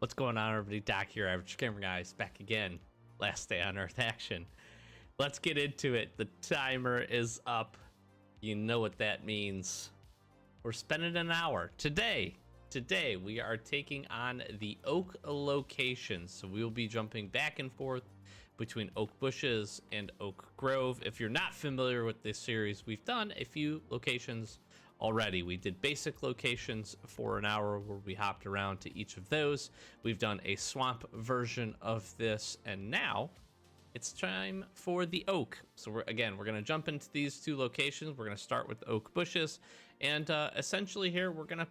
What's going on, everybody? Doc here, Average Gamer Guys, back again. Last day on Earth action. Let's get into it. The timer is up. You know what that means. We're spending an hour today. Today we are taking on the Oak locations. So we will be jumping back and forth between Oak Bushes and Oak Grove. If you're not familiar with this series, we've done a few locations already. We did basic locations for an hour where we hopped around to each of those. We've done a swamp version of this, and now it's time for the Oak. So we're going to jump into these two locations. We're going to start with Oak Bushes, and essentially here we're gonna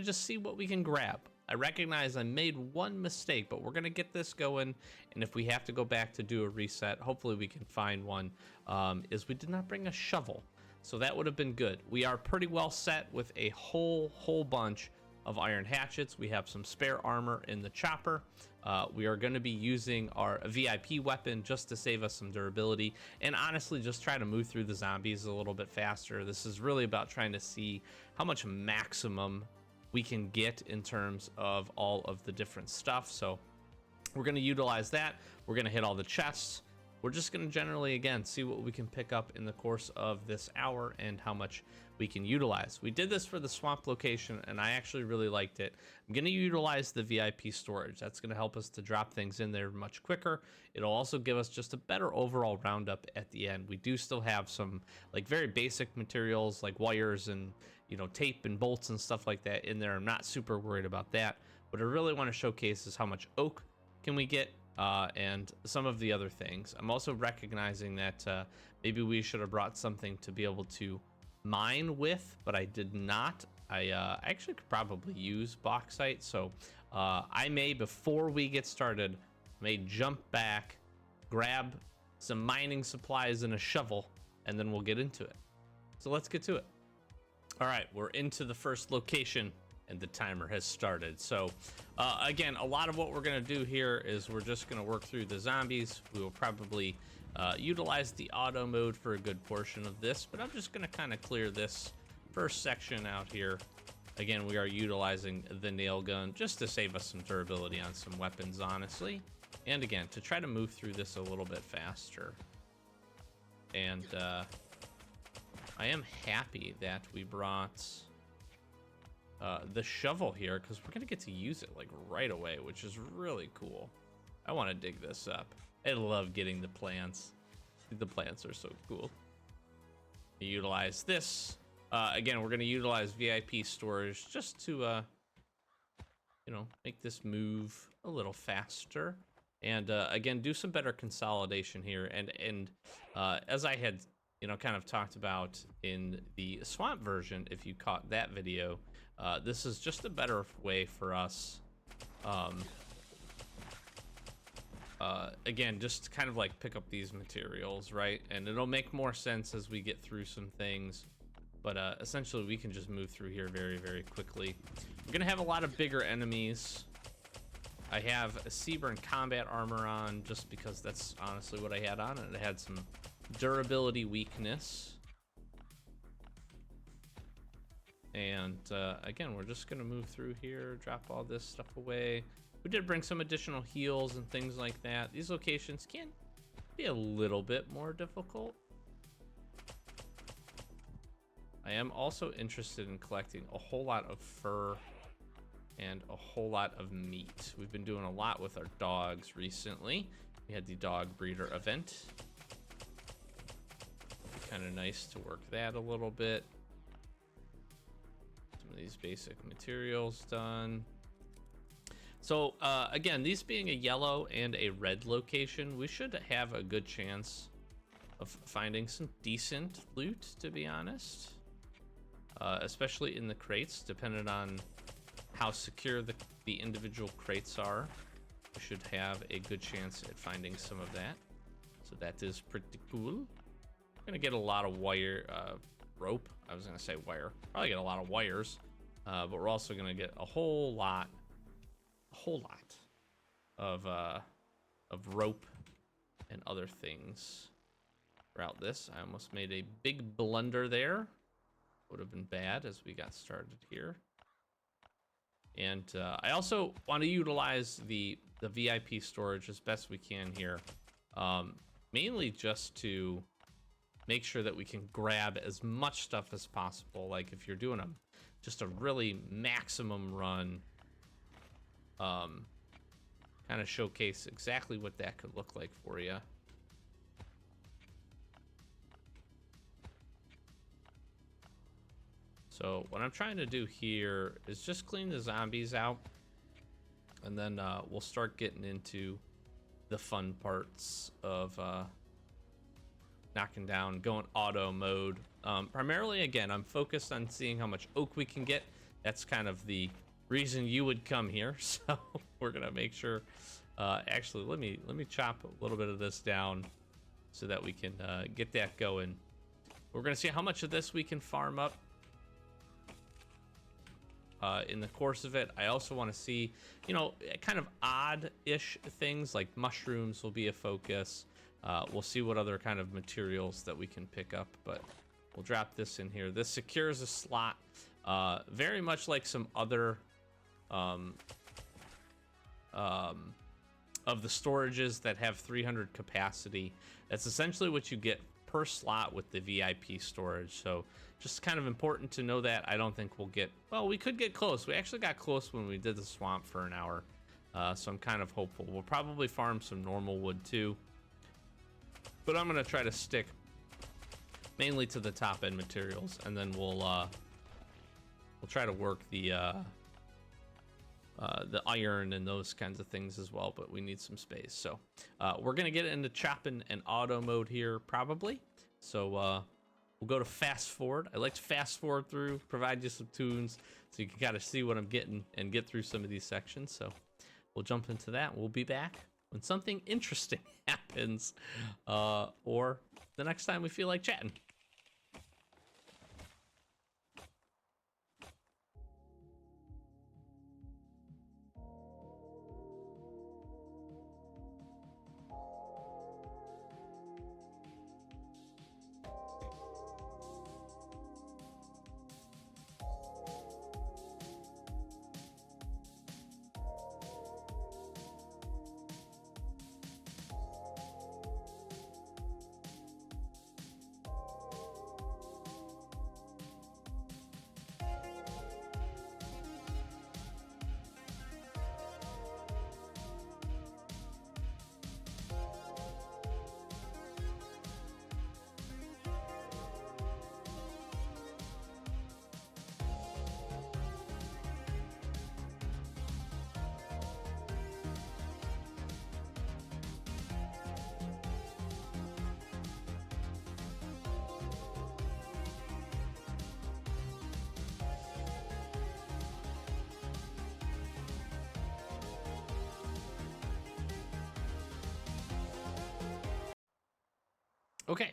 just see what we can grab. I recognize I made one mistake, but we're gonna get this going, and if we have to go back to do a reset, hopefully we can find one. Is we did not bring a shovel, so that would have been good. We are pretty well set with a whole bunch of iron hatchets. We have some spare armor in the chopper. We are going to be using our VIP weapon just to save us some durability, and honestly just try to move through the zombies a little bit faster. This is really about trying to see how much maximum we can get in terms of all of the different stuff. So we're going to utilize that. We're going to hit all the chests. We're just going to generally, again, see what we can pick up in the course of this hour and how much we can utilize. We did this for the swamp location, and I actually really liked it. I'm going to utilize the VIP storage. That's going to help us to drop things in there much quicker. It'll also give us just a better overall roundup at the end. We do still have some like very basic materials like wires and, you know, tape and bolts and stuff like that in there. I'm not super worried about that. What I really want to showcase is how much oak can we get, and some of the other things. I'm also recognizing that maybe we should have brought something to be able to mine with, but I did not. I actually could probably use bauxite, so I may, before we get started, jump back, grab some mining supplies and a shovel, and then we'll get into it. So let's get to it. All right, we're into the first location, and the timer has started. So again, a lot of what we're going to do here is we're just going to work through the zombies. We will probably utilize the auto mode for a good portion of this, but I'm just going to kind of clear this first section out here. Again, we are utilizing the nail gun just to save us some durability on some weapons, honestly, and again to try to move through this a little bit faster. And I am happy that we brought the shovel here, because we're gonna get to use it like right away, which is really cool. I want to dig this up. I love getting the plants. The plants are so cool. Utilize this. Again, we're gonna utilize VIP storage just to you know, make this move a little faster, and again, do some better consolidation here. And as I had, you know, kind of talked about in the swamp version, if you caught that video, this is just a better way for us, again, just kind of like pick up these materials, right? And it'll make more sense as we get through some things, but essentially we can just move through here very quickly. We're gonna have a lot of bigger enemies. I have a Seaburn combat armor on just because that's honestly what I had on, and it had some durability weakness. And again, we're just gonna move through here, drop all this stuff away. We did bring some additional heals and things like that. These locations can be a little bit more difficult. I am also interested in collecting a whole lot of fur and a whole lot of meat. We've been doing a lot with our dogs recently. We had the dog breeder event. Kind of nice to work that a little bit. Some of these basic materials done. So again, these being a yellow and a red location, we should have a good chance of finding some decent loot, to be honest, especially in the crates, depending on how secure the individual crates are. We should have a good chance at finding some of that, so that is pretty cool. Gonna get a lot of wire, rope. I was gonna say wire. Probably get a lot of wires, but we're also gonna get a whole lot of rope and other things throughout this. I almost made a big blunder there. Would have been bad as we got started here. And I also want to utilize the VIP storage as best we can here, mainly just to make sure that we can grab as much stuff as possible. Like if you're doing just a really maximum run, kind of showcase exactly what that could look like for you. So what I'm trying to do here is just clean the zombies out, and then we'll start getting into the fun parts of knocking down, going auto mode. Primarily, again, I'm focused on seeing how much oak we can get. That's kind of the reason you would come here. So we're gonna make sure. Actually, let me chop a little bit of this down so that we can get that going. We're gonna see how much of this we can farm up in the course of it. I also want to see, you know, kind of odd-ish things like mushrooms will be a focus. We'll see what other kind of materials that we can pick up, but we'll drop this in here. This secures a slot, very much like some other of the storages that have 300 capacity. That's essentially what you get per slot with the VIP storage. So just kind of important to know that. I don't think we'll get, well, we could get close. We actually got close when we did the swamp for an hour. So I'm kind of hopeful. We'll probably farm some normal wood too, but I'm gonna try to stick mainly to the top end materials, and then we'll try to work the iron and those kinds of things as well, but we need some space. So we're gonna get into chopping and auto mode here probably. So we'll go to fast forward. I like to fast forward through, provide you some tunes so you can kind of see what I'm getting and get through some of these sections. So we'll jump into that. We'll be back when something interesting happens, or the next time we feel like chatting. Okay,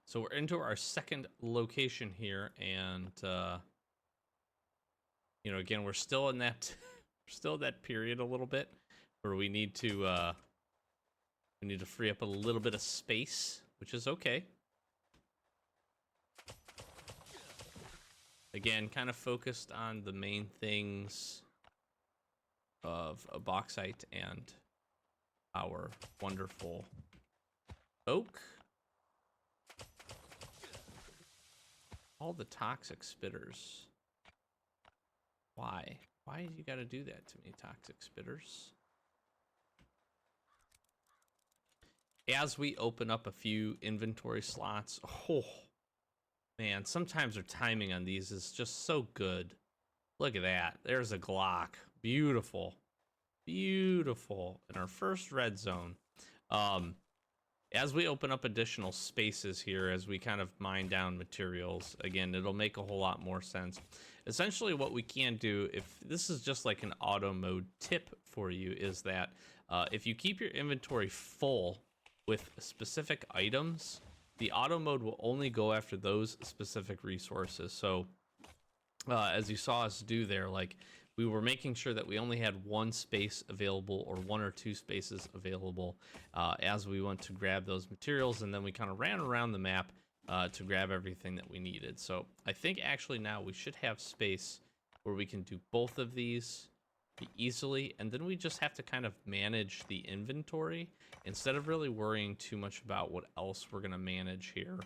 so we're into our second location here, and you know, again, we're still in that period a little bit where we need to free up a little bit of space, which is okay. Again, kind of focused on the main things of a bauxite and our wonderful oak. All the toxic spitters. Why? Why do you gotta do that to me, toxic spitters? As we open up a few inventory slots, oh man, sometimes our timing on these is just so good. Look at that. There's a Glock. Beautiful. Beautiful. In our first red zone. As we open up additional spaces here, as we kind of mine down materials, again, it'll make a whole lot more sense. Essentially, what we can do, if this is just like an auto mode tip for you, is that if you keep your inventory full with specific items, the auto mode will only go after those specific resources. So as you saw us do there, like, we were making sure that we only had one space available or one or two spaces available as we went to grab those materials, and then we kind of ran around the map to grab everything that we needed. So I think actually now we should have space where we can do both of these. easily, and then we just have to kind of manage the inventory instead of really worrying too much about what else we're going to manage here.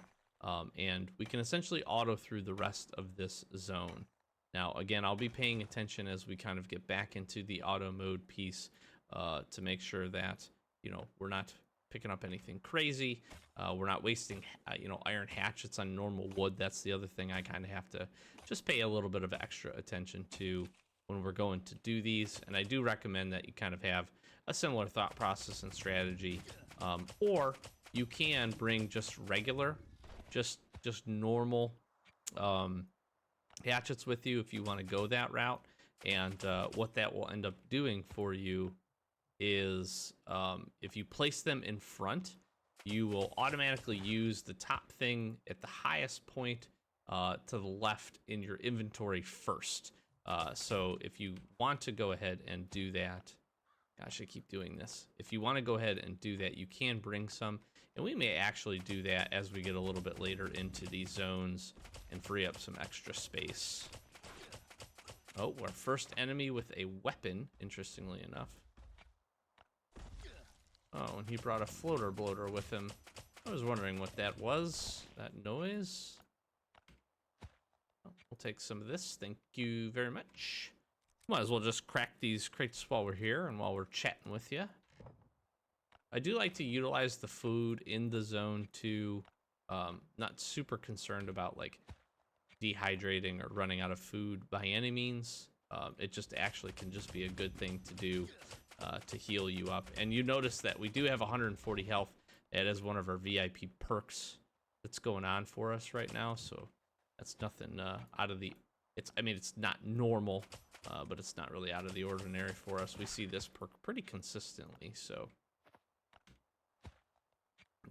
And we can essentially auto through the rest of this zone. Now, again, I'll be paying attention as we kind of get back into the auto mode piece to make sure that, you know, we're not picking up anything crazy. We're not wasting, you know, iron hatchets on normal wood. That's the other thing I kind of have to just pay a little bit of extra attention to when we're going to do these. And I do recommend that you kind of have a similar thought process and strategy. Or you can bring just regular, just normal hatchets with you if you want to go that route. And what that will end up doing for you is if you place them in front, you will automatically use the top thing at the highest point to the left in your inventory first. So if you want to go ahead and do that, gosh, I keep doing this. If you want to go ahead and do that, you can bring some, and we may actually do that as we get a little bit later into these zones and free up some extra space. Oh, our first enemy with a weapon, interestingly enough. Oh, and he brought a floater bloater with him. I was wondering what that was, that noise. Oh, we'll take some of this, thank you very much. Might as well just crack these crates while we're here and while we're chatting with you. I do like to utilize the food in the zone too. Not super concerned about like dehydrating or running out of food by any means. It just actually can just be a good thing to do to heal you up. And you notice that we do have 140 health. It is one of our VIP perks that's going on for us right now. So that's nothing out of the... it's not normal, but it's not really out of the ordinary for us. We see this perk pretty consistently, so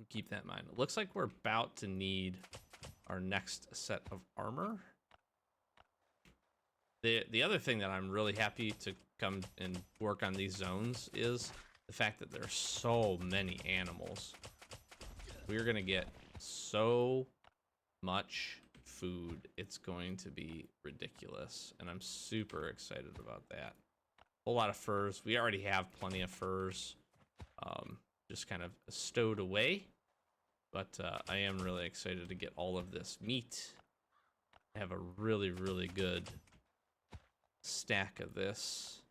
keep that in mind. It looks like we're about to need our next set of armor. The other thing that I'm really happy to come and work on these zones is the fact that there's so many animals. We're gonna get so much food, it's going to be ridiculous, and I'm super excited about that. A whole lot of furs. We already have plenty of furs, just kind of stowed away, but I am really excited to get all of this meat. I have a really good stack of this,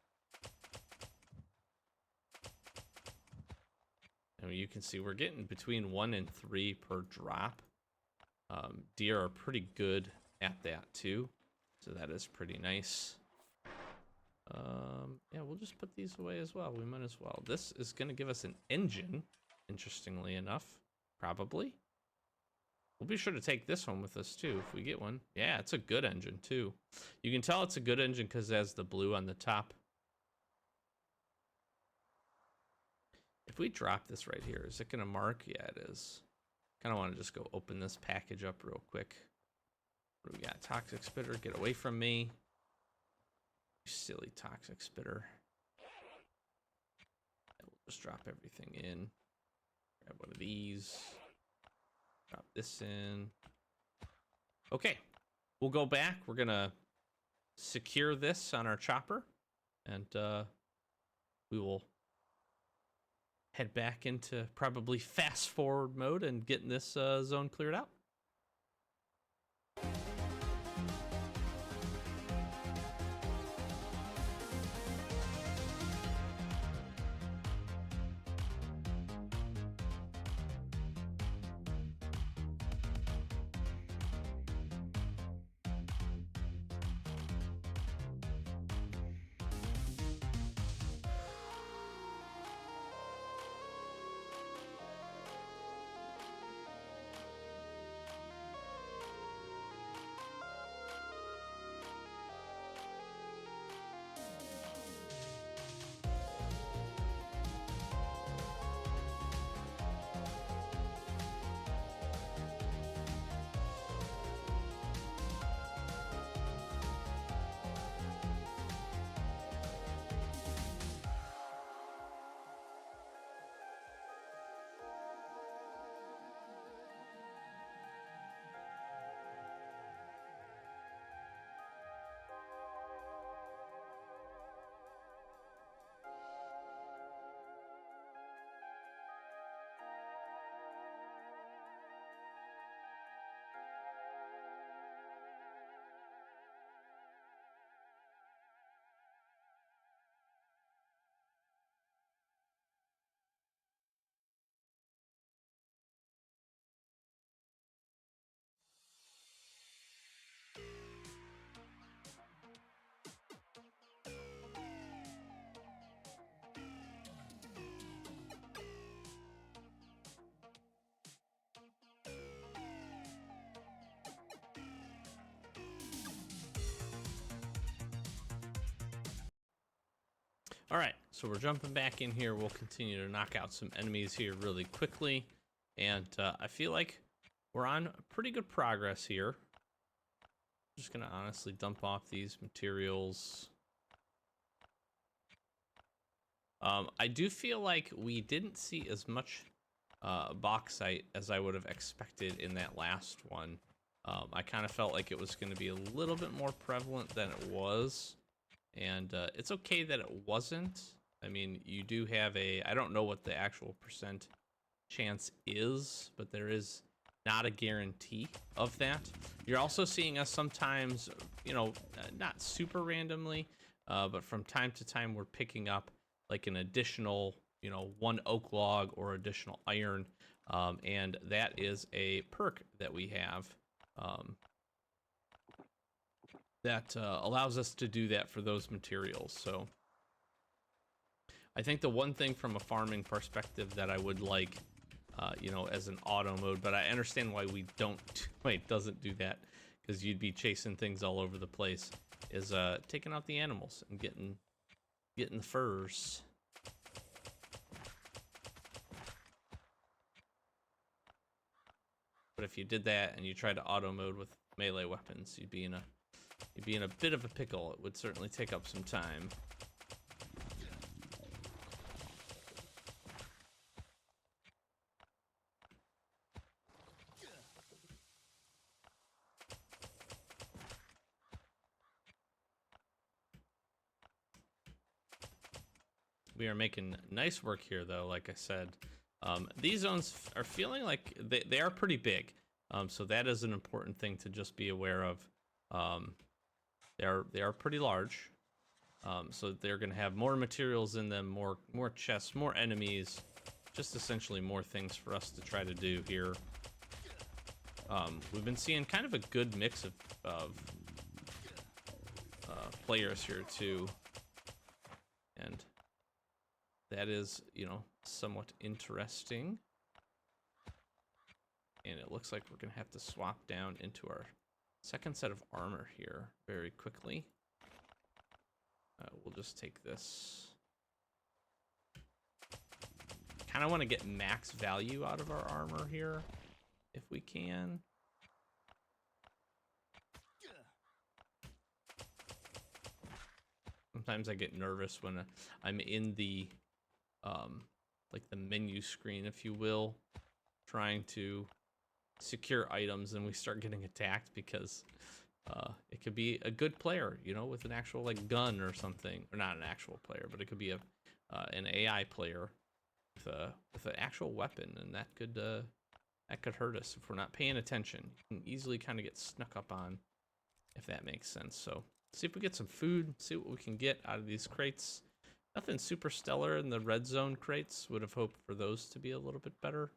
and you can see we're getting between 1 and 3 per drop. Deer are pretty good at that too, so that is pretty nice. Yeah, we'll just put these away as well. We might as well. This is going to give us an engine, interestingly enough, probably. We'll be sure to take this one with us too if we get one. Yeah, it's a good engine too. You can tell it's a good engine because it has the blue on the top. If we drop this right here, is it going to mark? Yeah, it is. Kind of want to just go open this package up real quick. What do we got? Toxic spitter, get away from me. You silly toxic spitter. And we'll just drop everything in. Grab one of these. Drop this in. Okay, we'll go back. We're gonna secure this on our chopper, and we will head back into probably fast forward mode and getting this zone cleared out. All right, so we're jumping back in here. We'll continue to knock out some enemies here really quickly. And I feel like we're on pretty good progress here. Just gonna honestly dump off these materials. I do feel like we didn't see as much bauxite as I would have expected in that last one. I kind of felt like it was going to be a little bit more prevalent than it was. And it's okay that it wasn't. I mean, you do have I don't know what the actual percent chance is, but there is not a guarantee of that. You're also seeing us sometimes, you know, not super randomly, but from time to time we're picking up like an additional, you know, 1 oak log or additional iron, and that is a perk that we have that allows us to do that for those materials. So I think the one thing from a farming perspective that I would like, you know, as an auto mode, but I understand why we doesn't do that, because you'd be chasing things all over the place, is taking out the animals and getting the furs. But if you did that and you tried to auto mode with melee weapons, you'd be in a bit of a pickle. It would certainly take up some time. We are making nice work here, though. Like I said, these zones are feeling like they are pretty big, so that is an important thing to just be aware of. They are pretty large, so they're going to have more materials in them, more chests, more enemies, just essentially more things for us to try to do here. We've been seeing kind of a good mix of players here too, and that is, you know, somewhat interesting. And it looks like we're gonna have to swap down into our second set of armor here very quickly. We'll just take this. Kind of want to get max value out of our armor here, if we can. Sometimes I get nervous when I'm in the like the menu screen, if you will, trying to secure items, and we start getting attacked because it could be a good player, you know, with an actual like gun or something, or not an actual player, but it could be an AI player with an actual weapon, and that could hurt us if we're not paying attention. You can easily kind of get snuck up on, if that makes sense. So see if we get some food, see what we can get out of these crates. Nothing super stellar in the red zone crates. Would have hoped for those to be a little bit better.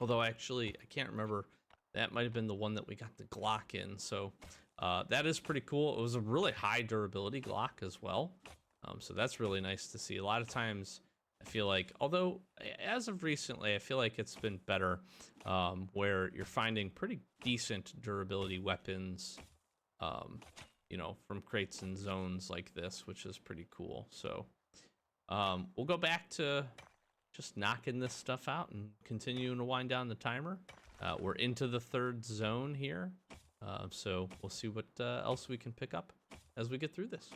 Although actually, I can't remember. That might have been the one that we got the Glock in. So that is pretty cool. It was a really high durability Glock as well. So that's really nice to see. A lot of times, I feel like, although as of recently, I feel like it's been better, where you're finding pretty decent durability weapons, you know, from crates and zones like this, which is pretty cool. So we'll go back to just knocking this stuff out and continuing to wind down the timer. We're into the third zone here, so we'll see what else we can pick up as we get through this.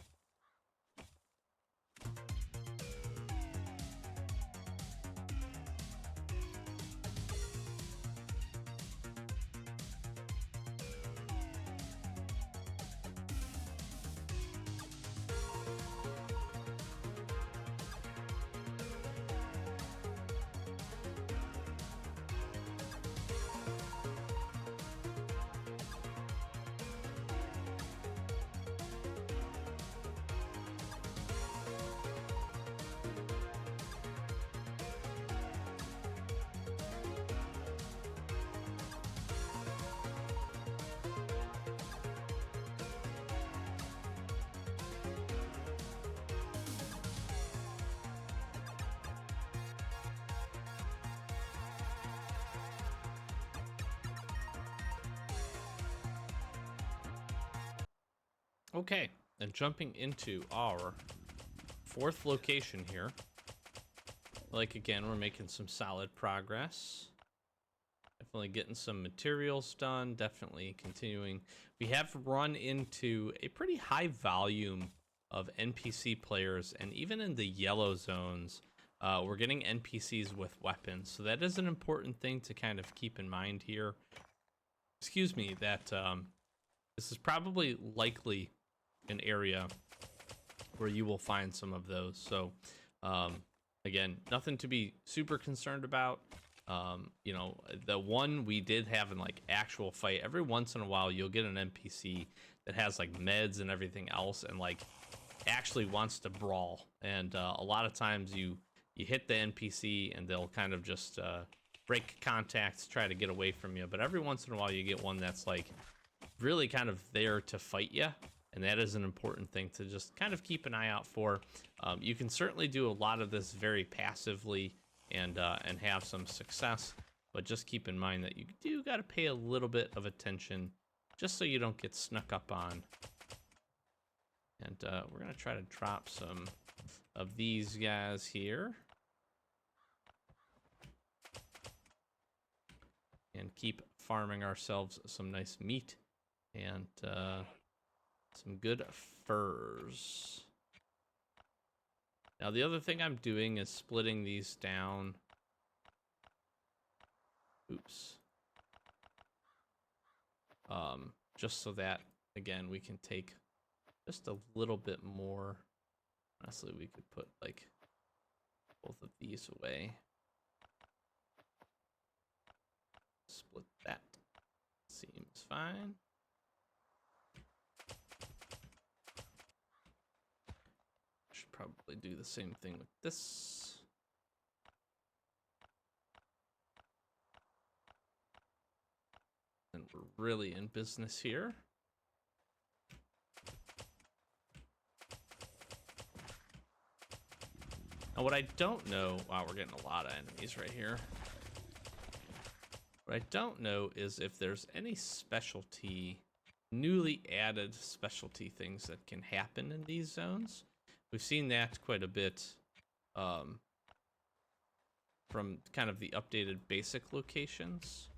Okay, and jumping into our 4th location here. Like, again, we're making some solid progress. Definitely getting some materials done. Definitely continuing. We have run into a pretty high volume of NPC players, and even in the yellow zones, we're getting NPCs with weapons. So that is an important thing to kind of keep in mind here. Excuse me, that this is probably likely an area where you will find some of those. So, again, nothing to be super concerned about. You know, the one we did have in like actual fight, every once in a while you'll get an NPC that has like meds and everything else and like actually wants to brawl. And a lot of times you hit the NPC and they'll kind of just break contacts, try to get away from you. But every once in a while you get one that's like really kind of there to fight you. And that is an important thing to just kind of keep an eye out for. You can certainly do a lot of this very passively and have some success, but just keep in mind that you do got to pay a little bit of attention just so you don't get snuck up on. And we're gonna try to drop some of these guys here and keep farming ourselves some nice meat and some good furs. Now the other thing I'm doing is splitting these down. Oops. Just so that, again, we can take just a little bit more. Honestly, we could put like both of these away. Split that. Seems fine. Should probably do the same thing with this. And we're really in business here. Now what I don't know, wow, we're getting a lot of enemies right here. What I don't know is if there's any specialty, newly added specialty things that can happen in these zones. We've seen that quite a bit from kind of the updated basic locations.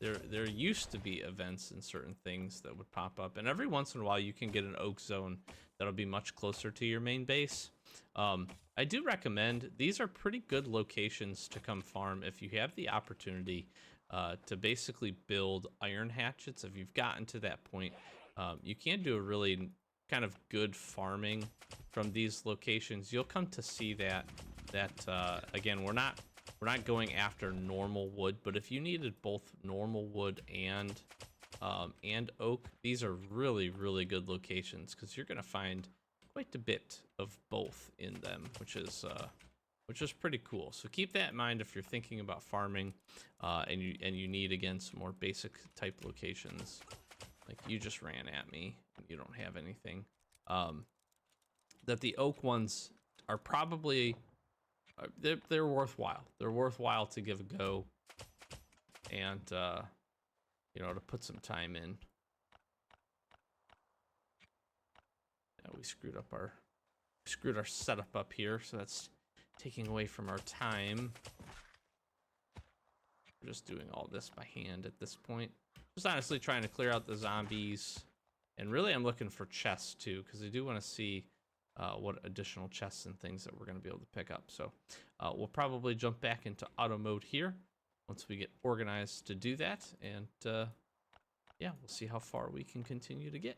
There used to be events and certain things that would pop up, and every once in a while you can get an oak zone that'll be much closer to your main base. I do recommend, these are pretty good locations to come farm if you have the opportunity to basically build iron hatchets. If you've gotten to that point, you can do a really kind of good farming from these locations. You'll come to see that again, we're not going after normal wood, but if you needed both normal wood and oak, these are really, really good locations because you're going to find quite a bit of both in them, which is pretty cool. So keep that in mind if you're thinking about farming, and you need, again, some more basic type locations. Like you just ran at me and you don't have anything. That the oak ones are probably they're worthwhile. They're worthwhile to give a go, and you know, to put some time in. Yeah, we screwed our setup up here, so that's taking away from our time. We're just doing all this by hand at this point. Just honestly trying to clear out the zombies, and really I'm looking for chests too, because I do want to see what additional chests and things that we're going to be able to pick up. So we'll probably jump back into auto mode here once we get organized to do that, and yeah, we'll see how far we can continue to get.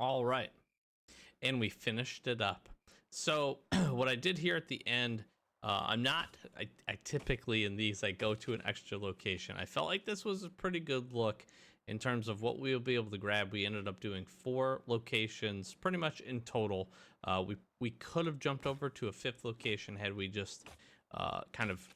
All right. And we finished it up. So what I did here at the end, I typically in these, I go to an extra location. I felt like this was a pretty good look in terms of what we'll be able to grab. We ended up doing 4 locations pretty much in total. We could have jumped over to a 5th location had we just kind of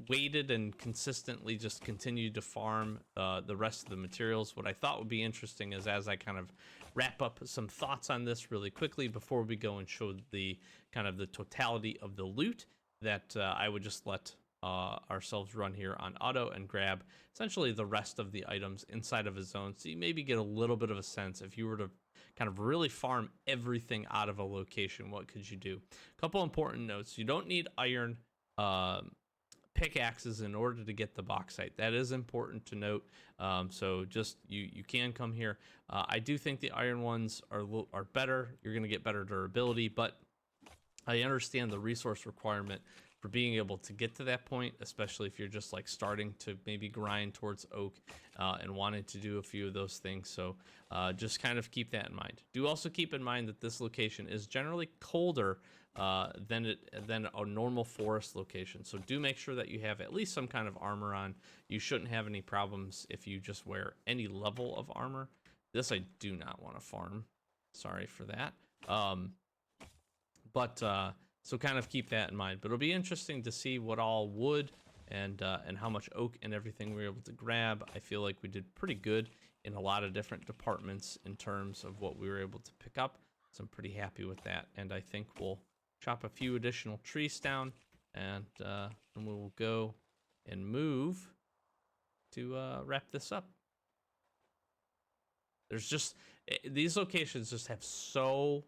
waited and consistently just continued to farm the rest of the materials. What I thought would be interesting is, as I kind of wrap up some thoughts on this really quickly before we go and show the kind of the totality of the loot, that I would just let ourselves run here on auto and grab essentially the rest of the items inside of a zone, so you maybe get a little bit of a sense. If you were to kind of really farm everything out of a location, what could you do? A couple important notes: you don't need iron pickaxes in order to get the bauxite. That is important to note. So just you can come here. I do think the iron ones are better. You're going to get better durability, but I understand the resource requirement for being able to get to that point, especially if you're just like starting to maybe grind towards oak and wanting to do a few of those things. So just kind of keep that in mind. Do also keep in mind that this location is generally colder than a normal forest location. So do make sure that you have at least some kind of armor on. You shouldn't have any problems if you just wear any level of armor. This I do not want to farm. Sorry for that. So kind of keep that in mind. But it'll be interesting to see what all wood and how much oak and everything we were able to grab. I feel like we did pretty good in a lot of different departments in terms of what we were able to pick up. So I'm pretty happy with that. And I think we'll chop a few additional trees down, and we will go and move to wrap this up. There's just these locations just have so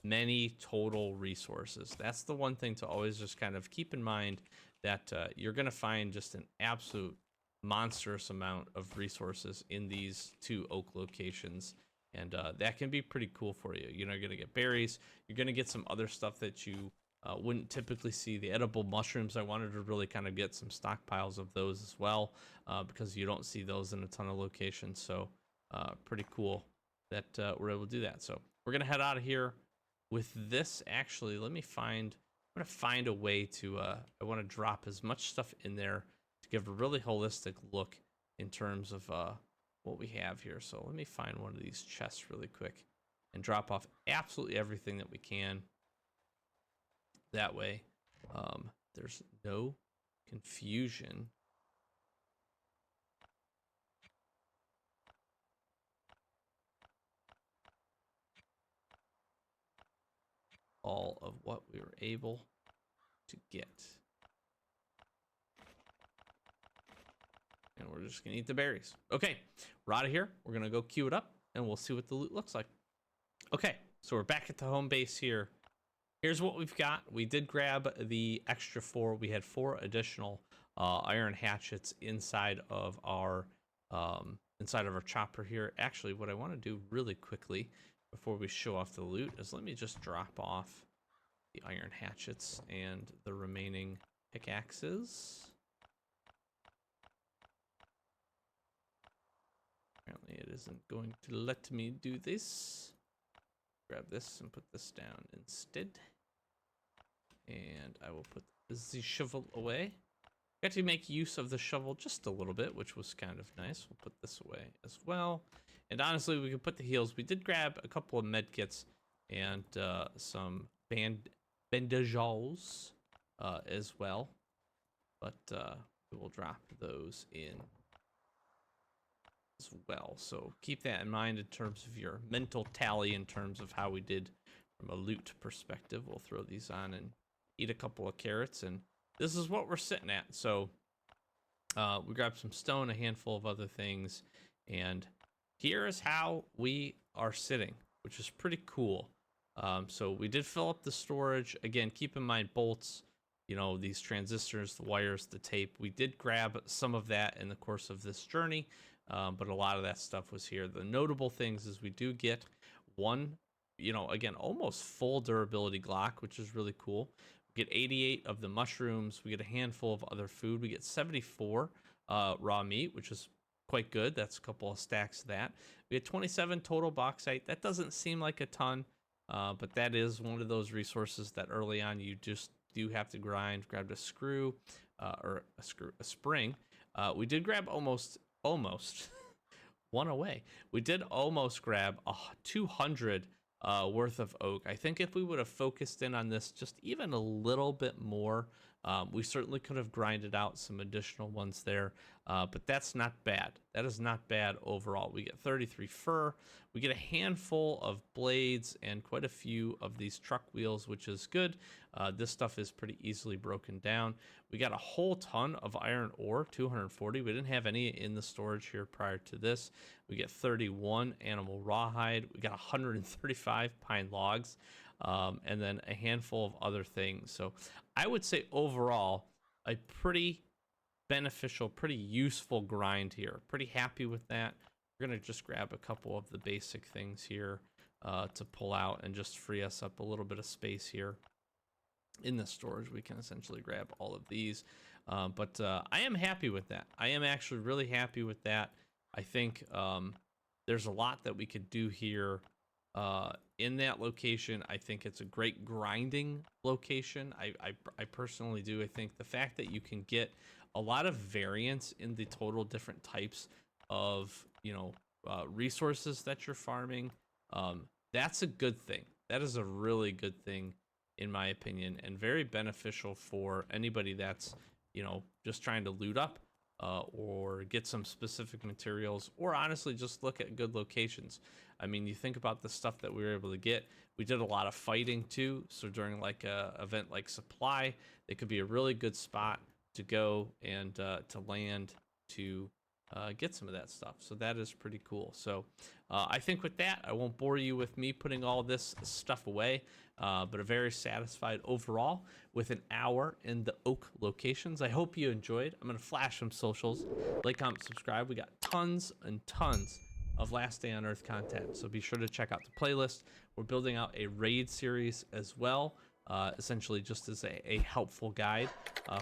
many total resources. That's the one thing to always just kind of keep in mind, that you're going to find just an absolute monstrous amount of resources in these 2 oak locations. And that can be pretty cool for you. You're going to get berries. You're going to get some other stuff that you wouldn't typically see. The edible mushrooms, I wanted to really kind of get some stockpiles of those as well, because you don't see those in a ton of locations. So pretty cool that we're able to do that. So we're going to head out of here with this. Actually, I'm going to find a way to, I want to drop as much stuff in there to give a really holistic look in terms of what we have here. So let me find one of these chests really quick and drop off absolutely everything that we can. That way, there's no confusion. All of what we were able to get. And we're just gonna eat the berries. Okay, we're out of here. We're gonna go queue it up and we'll see what the loot looks like. Okay, so we're back at the home base here. Here's what we've got. We did grab the extra 4. We had 4 additional iron hatchets inside of our chopper here. Actually, what I want to do really quickly before we show off the loot is let me just drop off the iron hatchets and the remaining pickaxes. Apparently it isn't going to let me do this. Grab this and put this down instead. And I will put the shovel away. Got to make use of the shovel just a little bit, which was kind of nice. We'll put this away as well. And honestly, we can put the heals. We did grab a couple of med kits and some bandages as well. But we will drop those in as well. So keep that in mind in terms of your mental tally in terms of how we did from a loot perspective. We'll throw these on and eat a couple of carrots, and this is what we're sitting at. So we grabbed some stone, a handful of other things, and here is how we are sitting, which is pretty cool. So we did fill up the storage. Again, keep in mind bolts, you know, these transistors, the wires, the tape. We did grab some of that in the course of this journey, but a lot of that stuff was here. The notable things is we do get one, you know, again, almost full durability Glock, which is really cool. We get 88 of the mushrooms. We get a handful of other food. We get 74 raw meat, which is quite good. That's a couple of stacks of that. We had 27 total bauxite. That doesn't seem like a ton, but that is one of those resources that early on you just do have to grind. Grabbed a screw, or a spring. We did grab almost one away. We did almost grab 200 worth of oak. I think if we would have focused in on this just even a little bit more, we certainly could have grinded out some additional ones there, but that's not bad. That is not bad overall. We get 33 fur. We get a handful of blades and quite a few of these truck wheels, which is good. This stuff is pretty easily broken down. We got a whole ton of iron ore, 240. We didn't have any in the storage here prior to this. We get 31 animal rawhide. We got 135 pine logs, and then a handful of other things. So I would say overall, a pretty beneficial, pretty useful grind here. Pretty happy with that. We're going to just grab a couple of the basic things here to pull out and just free us up a little bit of space here. In the storage, we can essentially grab all of these. But I am happy with that. I am actually really happy with that. I think there's a lot that we could do here in that location. I think it's a great grinding location. I personally do. I think the fact that you can get a lot of variance in the total different types of, resources that you're farming, that's a good thing. That is a really good thing, in my opinion, and very beneficial for anybody that's, just trying to loot up or get some specific materials, or honestly just look at good locations. I mean, you think about the stuff that we were able to get. We did a lot of fighting too, so during like a event like Supply, it could be a really good spot to go and to land to get some of that stuff. So that is pretty cool. So I think with that, I won't bore you with me putting all this stuff away, but a very satisfied overall with an hour in the oak locations. I hope you enjoyed. I'm going to flash some socials. Like, comment, subscribe. We got tons and tons of Last Day on Earth content, so be sure to check out the playlist. We're building out a raid series as well, essentially just as a helpful guide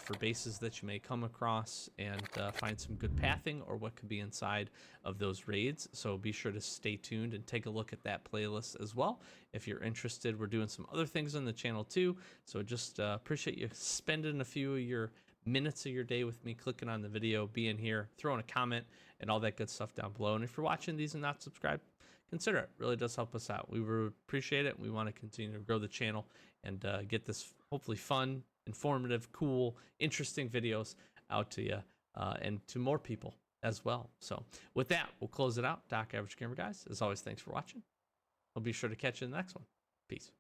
for bases that you may come across and find some good pathing or what could be inside of those raids. So be sure to stay tuned and take a look at that playlist as well if you're interested. We're doing some other things on the channel too, so just appreciate you spending a few of your minutes of your day with me, clicking on the video, being here, throwing a comment, and all that good stuff down below. And if you're watching these and not subscribed, consider it. Really does help us out. We would appreciate it. We want to continue to grow the channel and get this hopefully fun, informative, cool, interesting videos out to you and to more people as well. So with that, we'll close it out. Doc Average Gamer, guys, as always, thanks for watching. I'll be sure to catch you in the next one. Peace.